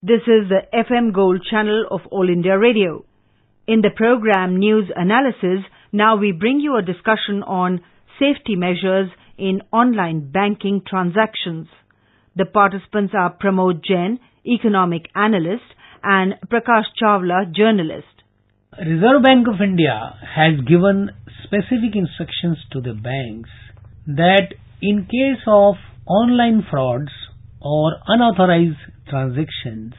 This is the FM Gold channel of All India Radio. In the program News Analysis, now we bring you a discussion on safety measures in online banking transactions. The participants are Pramod Jain, economic analyst, and Prakash Chawla, journalist. Reserve Bank of India has given specific instructions to the banks that in case of online frauds or unauthorized transactions,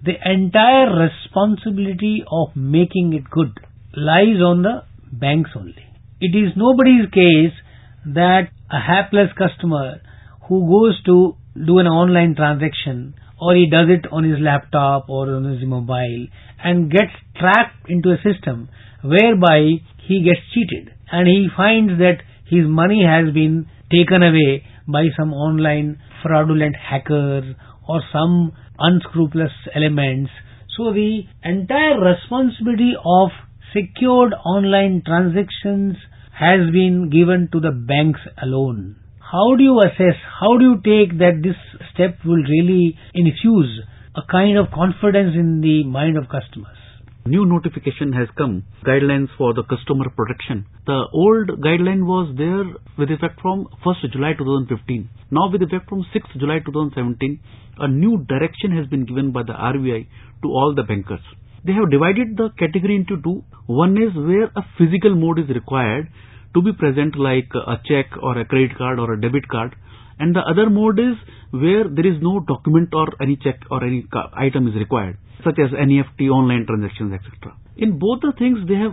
the entire responsibility of making it good lies on the banks only. It is nobody's case that a hapless customer who goes to do an online transaction, or he does it on his laptop or on his mobile and gets trapped into a system whereby he gets cheated and he finds that his money has been taken away by some online fraudulent hackers or some unscrupulous elements. So the entire responsibility of secured online transactions has been given to the banks alone. How do you assess, how do you take that this step will really infuse a kind of confidence in the mind of customers? New notification has come, guidelines for the customer protection. The old guideline was there with effect from 1st July 2015. Now with effect from 6th July 2017, a new direction has been given by the RBI to all the bankers. They have divided the category into two. One is where a physical mode is required to be present, like a check or a credit card or a debit card. And the other mode is where there is no document or any check or any item is required, such as NEFT, online transactions, etc. In both the things, they have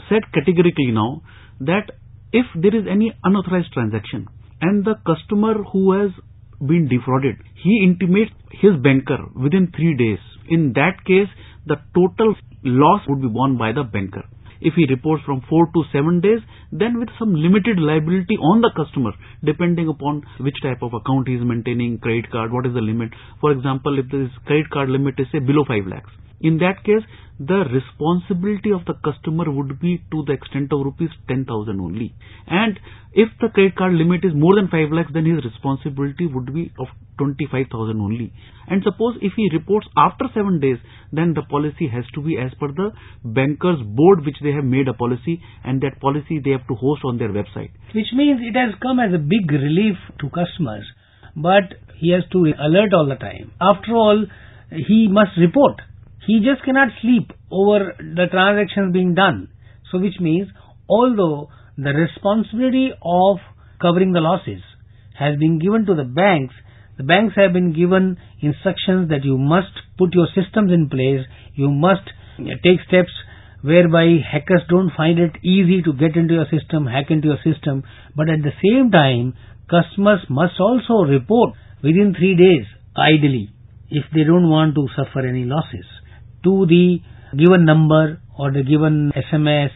said categorically now that if there is any unauthorized transaction and the customer who has been defrauded, he intimates his banker within 3 days. In that case, the total loss would be borne by the banker. If he reports from 4 to 7 days, then with some limited liability on the customer, depending upon which type of account he is maintaining, credit card, what is the limit. For example, if this credit card limit is say below 5 lakhs, in that case, the responsibility of the customer would be to the extent of rupees 10,000 only. And if the credit card limit is more than 5 lakhs, then his responsibility would be of 25,000 only. And suppose if he reports after 7 days, then the policy has to be as per the bankers board, which they have made a policy, and that policy they have to host on their website. Which means it has come as a big relief to customers, but he has to alert all the time. After all, he must report. He just cannot sleep over the transactions being done. So which means, although the responsibility of covering the losses has been given to the banks have been given instructions that you must put your systems in place, you must take steps whereby hackers don't find it easy to get into your system, hack into your system, but at the same time, customers must also report within 3 days, ideally, if they don't want to suffer any losses, to the given number or the given SMS,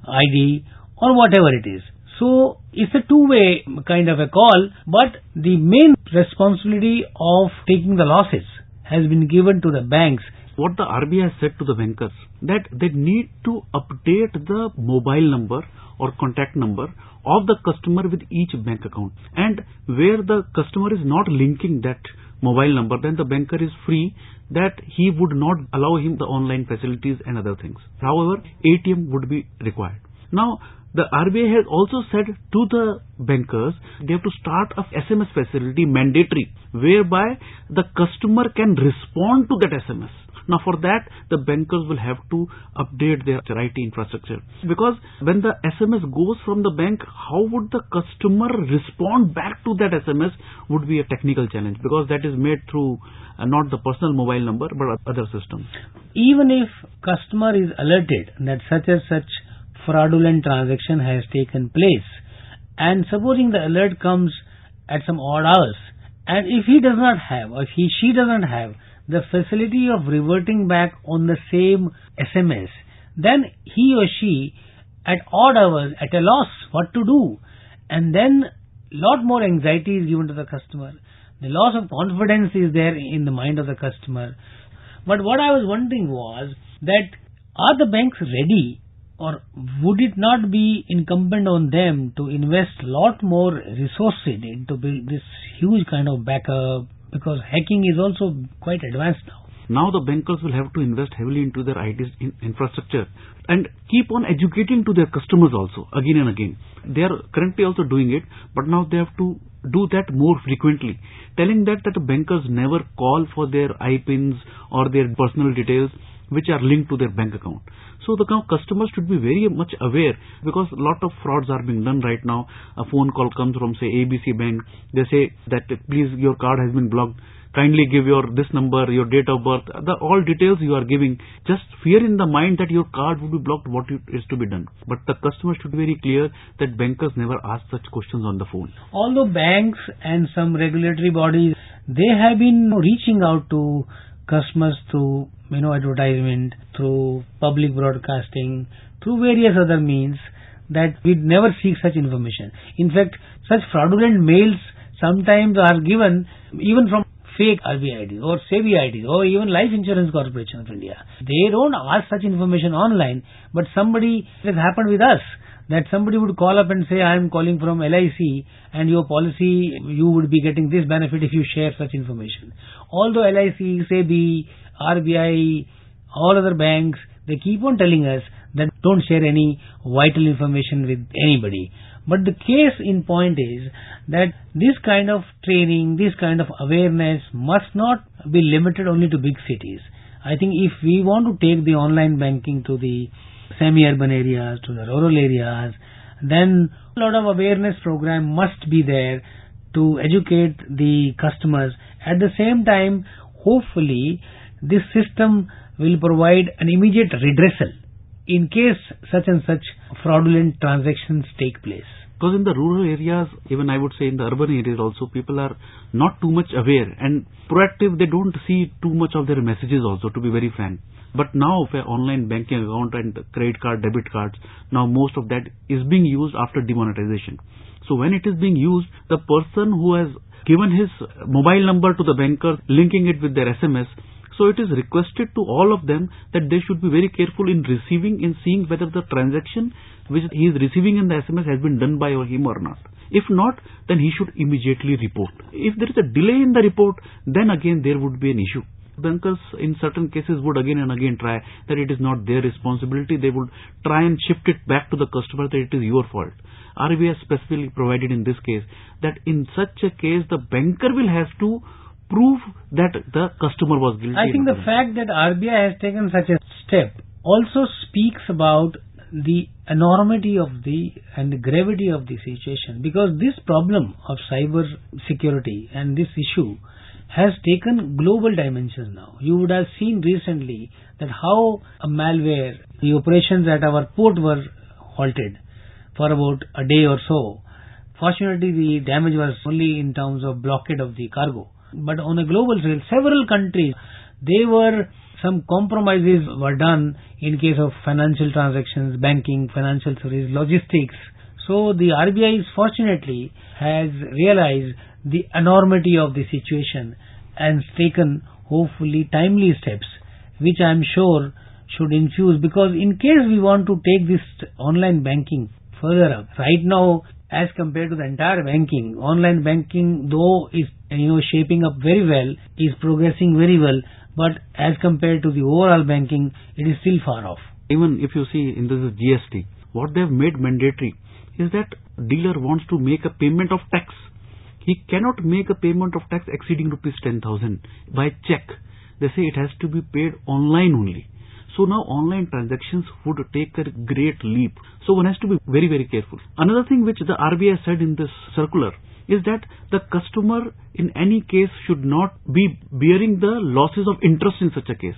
ID or whatever it is. So it's a two-way kind of a call, but the main responsibility of taking the losses has been given to the banks. What the RBI has said to the bankers, that they need to update the mobile number or contact number of the customer with each bank account. And where the customer is not linking that mobile number, then the banker is free that he would not allow him the online facilities and other things. However, ATM would be required. Now, the RBI has also said to the bankers, they have to start a SMS facility mandatory, whereby the customer can respond to that SMS. Now for that, the bankers will have to update their IT infrastructure. Because when the SMS goes from the bank, how would the customer respond back to that SMS would be a technical challenge, because that is made through not the personal mobile number but other systems. Even if customer is alerted that such and such fraudulent transaction has taken place, and supposing the alert comes at some odd hours, and if he does not have, or if she doesn't have the facility of reverting back on the same SMS, then he or she at odd hours at a loss what to do, and then lot more anxiety is given to the customer. The loss of confidence is there in the mind of the customer. But what I was wondering was that are the banks ready, or would it not be incumbent on them to invest a lot more resources into this huge kind of backup, because hacking is also quite advanced now? Now the bankers will have to invest heavily into their IT infrastructure and keep on educating to their customers also again and again. They are currently also doing it, but now they have to do that more frequently, telling that the bankers never call for their IPINs or their personal details which are linked to their bank account. So the customers should be very much aware, because a lot of frauds are being done right now. A phone call comes from, say, ABC Bank. They say that please, your card has been blocked. Kindly give this number, your date of birth, all details you are giving. Just fear in the mind that your card will be blocked, what is to be done. But the customer should be very clear that bankers never ask such questions on the phone. Although banks and some regulatory bodies, they have been reaching out to customers through advertisement, through public broadcasting, through various other means, that we never seek such information. In fact, such fraudulent mails sometimes are given even from fake RBI IDs or SEBI IDs or even Life Insurance Corporation of India. They don't ask such information online, but it has happened with us, that somebody would call up and say, I am calling from LIC and your policy, you would be getting this benefit if you share such information. Although LIC, SEBI, RBI, all other banks, they keep on telling us that don't share any vital information with anybody. But the case in point is that this kind of training, this kind of awareness must not be limited only to big cities. I think if we want to take the online banking to the semi-urban areas, to the rural areas, then a lot of awareness program must be there to educate the customers. At the same time, hopefully, this system will provide an immediate redressal in case such and such fraudulent transactions take place. Because in the rural areas, even I would say in the urban areas also, people are not too much aware and proactive. They don't see too much of their messages also, to be very frank. But now for online banking account and credit card, debit cards, now most of that is being used after demonetization. So when it is being used, the person who has given his mobile number to the banker, linking it with their SMS, so it is requested to all of them that they should be very careful in receiving, in seeing whether the transaction which he is receiving in the SMS has been done by him or not. If not, then he should immediately report. If there is a delay in the report, then again there would be an issue. Bankers in certain cases would again and again try that it is not their responsibility. They would try and shift it back to the customer that it is your fault. RBI has specifically provided in this case that in such a case the banker will have to prove that the customer was guilty. I think the fact that RBI has taken such a step also speaks about the enormity of and the gravity of the situation, because this problem of cyber security and this issue has taken global dimensions now. You would have seen recently that how a malware, the operations at our port were halted for about a day or so. Fortunately, the damage was only in terms of blockade of the cargo. But on a global scale, several countries, some compromises were done in case of financial transactions, banking, financial services, logistics. So the RBI fortunately has realized the enormity of the situation and taken hopefully timely steps, which I am sure should infuse, because in case we want to take this online banking further up, right now as compared to the entire banking, online banking though is shaping up very well, is progressing very well, but as compared to the overall banking, it is still far off. Even if you see in this GST, what they have made mandatory is that dealer wants to make a payment of tax. He cannot make a payment of tax exceeding rupees 10,000 by check. They say it has to be paid online only. So now online transactions would take a great leap. So one has to be very, very careful. Another thing which the RBI said in this circular is that the customer in any case should not be bearing the losses of interest in such a case.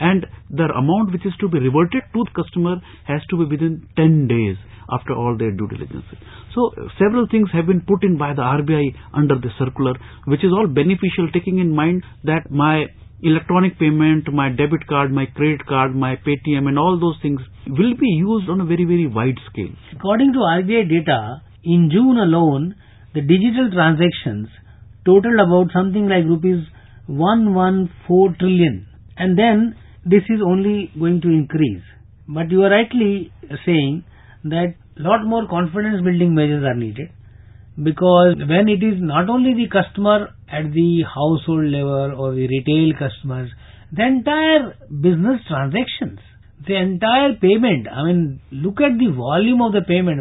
And the amount which is to be reverted to the customer has to be within 10 days after all their due diligence. So several things have been put in by the RBI under the circular, which is all beneficial, taking in mind that my electronic payment, my debit card, my credit card, my Paytm and all those things will be used on a very, very wide scale. According to RBI data, in June alone, the digital transactions totaled about something like rupees 114 trillion. And then this is only going to increase. But you are rightly saying that lot more confidence building measures are needed, because when it is not only the customer at the household level or the retail customers, the entire business transactions, the entire payment. I mean, look at the volume of the payment.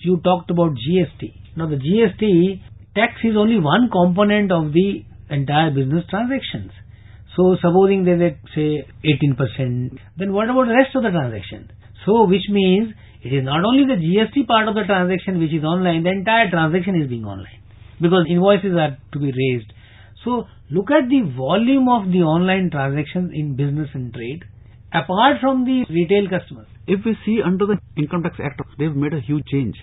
You talked about GST. Now, the GST tax is only one component of the entire business transactions. So, supposing they let say 18%, then what about the rest of the transaction? So, which means it is not only the GST part of the transaction which is online, the entire transaction is being online because invoices are to be raised. So, look at the volume of the online transactions in business and trade apart from the retail customers. If we see under the Income Tax Act, they have made a huge change.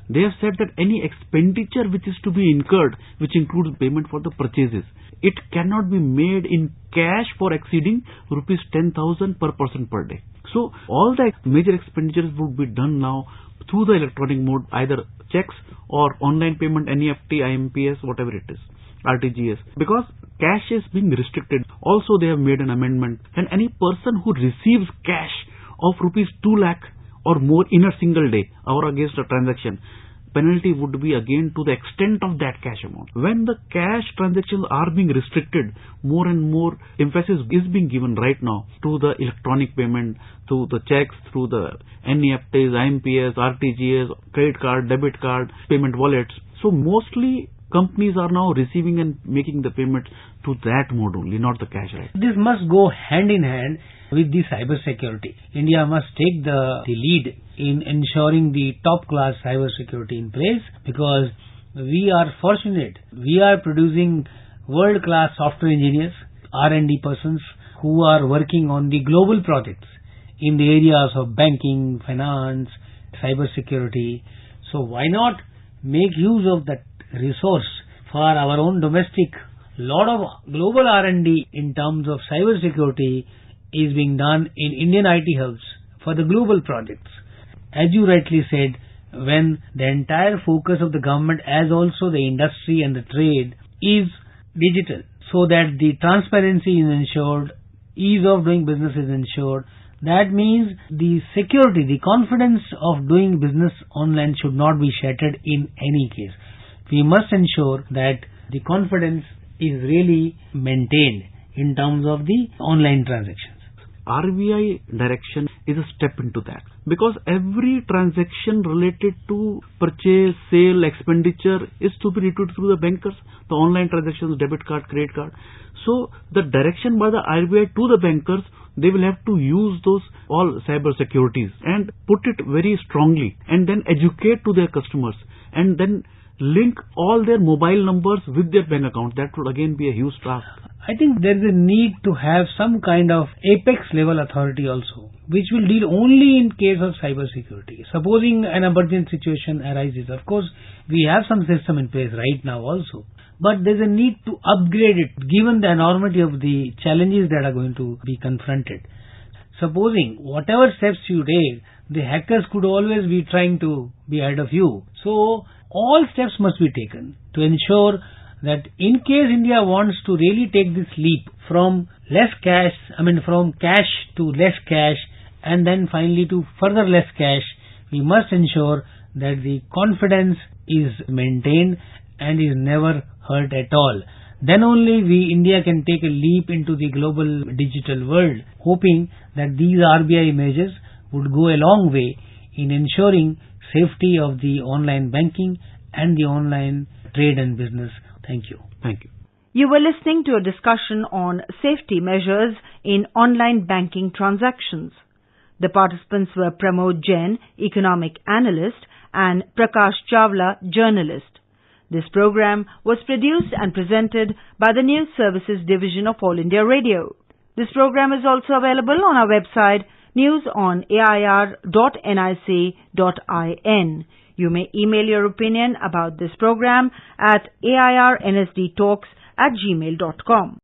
They have said that any expenditure which is to be incurred, which includes payment for the purchases, it cannot be made in cash for exceeding rupees 10,000 per person per day. So all the major expenditures would be done now through the electronic mode, either checks or online payment, NEFT, IMPS, whatever it is, RTGS, because cash is being restricted. Also they have made an amendment, and any person who receives cash of rupees 2 lakh or more in a single day or against a transaction, penalty would be again to the extent of that cash amount. When the cash transactions are being restricted, more and more emphasis is being given right now to the electronic payment, through the checks, through the NEFTs, IMPS, RTGS, credit card, debit card, payment wallets. So mostly companies are now receiving and making the payments to that mode only, not the cash. Right? This must go hand in hand with the cyber security. India must take the lead in ensuring the top-class cyber security in place, because we are fortunate. We are producing world-class software engineers, R&D persons who are working on the global projects in the areas of banking, finance, cyber security. So why not make use of that resource for our own domestic? Lot of global R&D in terms of cyber security is being done in Indian IT hubs for the global projects. As you rightly said, when the entire focus of the government as also the industry and the trade is digital, so that the transparency is ensured, ease of doing business is ensured, that means the security, the confidence of doing business online should not be shattered in any case. We must ensure that the confidence is really maintained in terms of the online transactions. RBI direction is a step into that, because every transaction related to purchase, sale, expenditure is to be routed through the bankers, the online transactions, debit card, credit card. So the direction by the RBI to the bankers, they will have to use those all cyber securities and put it very strongly, and then educate to their customers, and then link all their mobile numbers with their bank account. That would again be a huge task. I think there is a need to have some kind of apex level authority also, which will deal only in case of cyber security. Supposing an emergent situation arises, of course we have some system in place right now also, but there is a need to upgrade it given the enormity of the challenges that are going to be confronted. Supposing whatever steps you take, the hackers could always be trying to be ahead of you. So all steps must be taken to ensure that in case India wants to really take this leap from from cash to less cash, and then finally to further less cash, we must ensure that the confidence is maintained and is never hurt at all. Then only India can take a leap into the global digital world, hoping that these RBI measures would go a long way in ensuring safety of the online banking and the online trade and business. Thank you. Thank you. You were listening to a discussion on safety measures in online banking transactions. The participants were Pramod Jain, economic analyst, and Prakash Chawla, journalist. This program was produced and presented by the News Services Division of All India Radio. This program is also available on our website, newsonAIR.nic.in. You may email your opinion about this program at airnsdtalks@gmail.com.